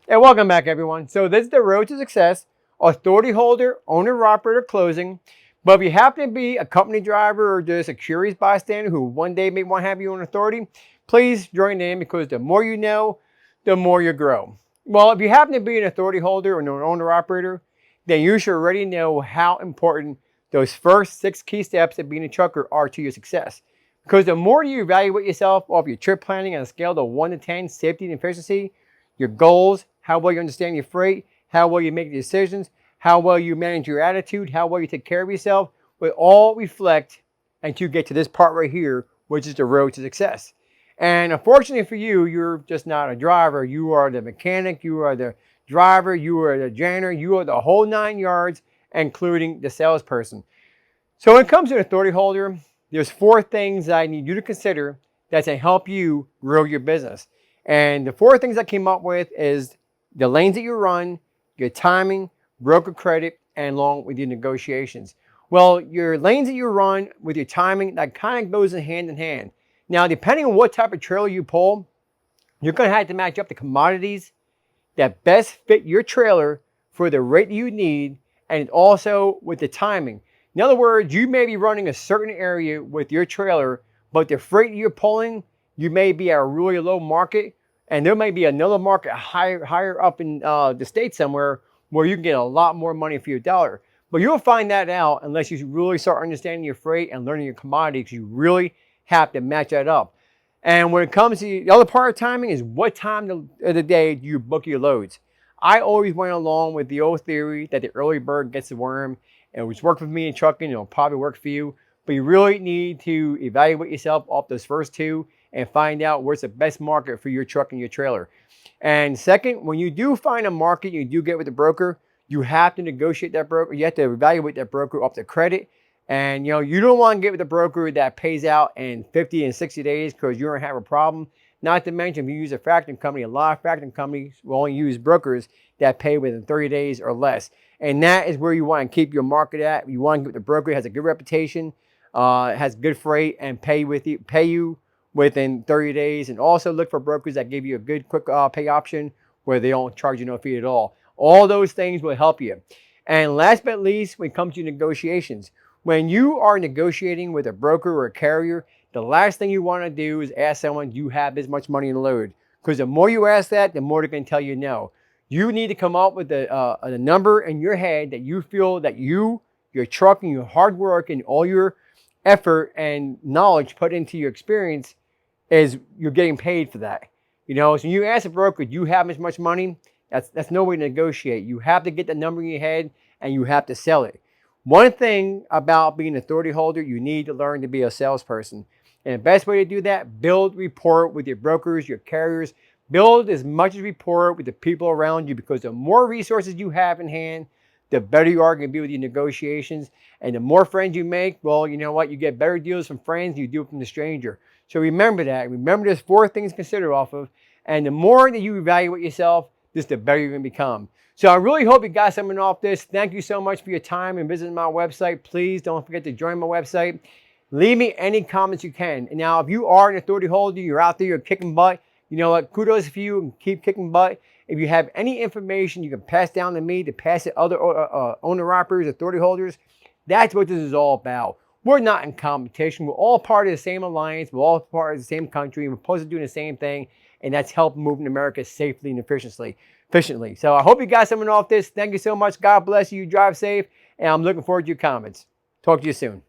And welcome back, everyone. So this is the Road to Success Authority Holder Owner Operator Closing. But if you happen to be a company driver or just a curious bystander who one day may want to have your own authority, please join in because the more you know, the more you grow. Well, if you happen to be an authority holder or an owner operator, then you should already know how important those first 6 key steps of being a trucker are to your success. Because the more you evaluate yourself off your trip planning on a scale of 1 to 10, safety and efficiency, your goals, how well you understand your freight, how well you make decisions, how well you manage your attitude, how well you take care of yourself, will all reflect until you get to this part right here, which is the road to success. And unfortunately for you, you're just not a driver. You are the mechanic, you are the driver, you are the janitor, you are the whole 9 yards, including the salesperson. So when it comes to an authority holder, there's 4 things I need you to consider that's going to help you grow your business. And the 4 things I came up with is the lanes that you run, your timing, broker credit, and along with your negotiations. Well, your lanes that you run with your timing, that kind of goes in hand. Now, depending on what type of trailer you pull, you're going to have to match up the commodities that best fit your trailer for the rate you need and also with the timing. In other words, you may be running a certain area with your trailer, but the freight you're pulling, you may be at a really low market, and there may be another market higher up in the state somewhere where you can get a lot more money for your dollar. But you'll find that out unless you really start understanding your freight and learning your commodities. You really have to match that up. And when it comes to the other part of timing is what time of the day do you book your loads? I always went along with the old theory that the early bird gets the worm. And which worked for me in trucking, it'll probably work for you. But you really need to evaluate yourself off those first 2 and find out where's the best market for your truck and your trailer. And second, when you do find a market, you do get with the broker, you have to negotiate that broker. You have to evaluate that broker off the credit. And you don't want to get with a broker that pays out in 50 and 60 days because you're going to have a problem. Not to mention, if you use a factoring company, a lot of factoring companies will only use brokers that pay within 30 days or less. And that is where you want to keep your market at. You want to get with the broker that has a good reputation, has good freight, and pay you within 30 days. And also look for brokers that give you a good quick pay option where they don't charge you no fee at all. All those things will help you. And last but not least, when it comes to negotiations, when you are negotiating with a broker or a carrier, the last thing you want to do is ask someone, do you have this much money in the load? Because the more you ask that, the more they're going to tell you no. You need to come up with a number in your head that you feel that your truck and your hard work and all your effort and knowledge put into your experience is you're getting paid for that. So you ask a broker, do you have as much money? That's no way to negotiate. You have to get the number in your head and you have to sell it. One thing about being an authority holder, you need to learn to be a salesperson. And the best way to do that, build rapport with your brokers, your carriers. Build as much rapport with the people around you because the more resources you have in hand, the better you are going to be with your negotiations. And the more friends you make, well, you know what? You get better deals from friends than you do from the stranger. So remember that. Remember there's 4 things to consider off of. And the more that you evaluate yourself, just the better you're going to become. So I really hope you got something off this. Thank you so much for your time and visiting my website. Please don't forget to join my website. Leave me any comments you can. And now, if you are an authority holder, you're out there, you're kicking butt, you know what? Kudos for you and keep kicking butt. If you have any information you can pass down to me to pass it to other owner-operators, authority holders, that's what this is all about. We're not in competition. We're all part of the same alliance. We're all part of the same country. We're supposed to do the same thing, and that's help moving America safely and efficiently. So I hope you got something off this. Thank you so much. God bless you. Drive safe, and I'm looking forward to your comments. Talk to you soon.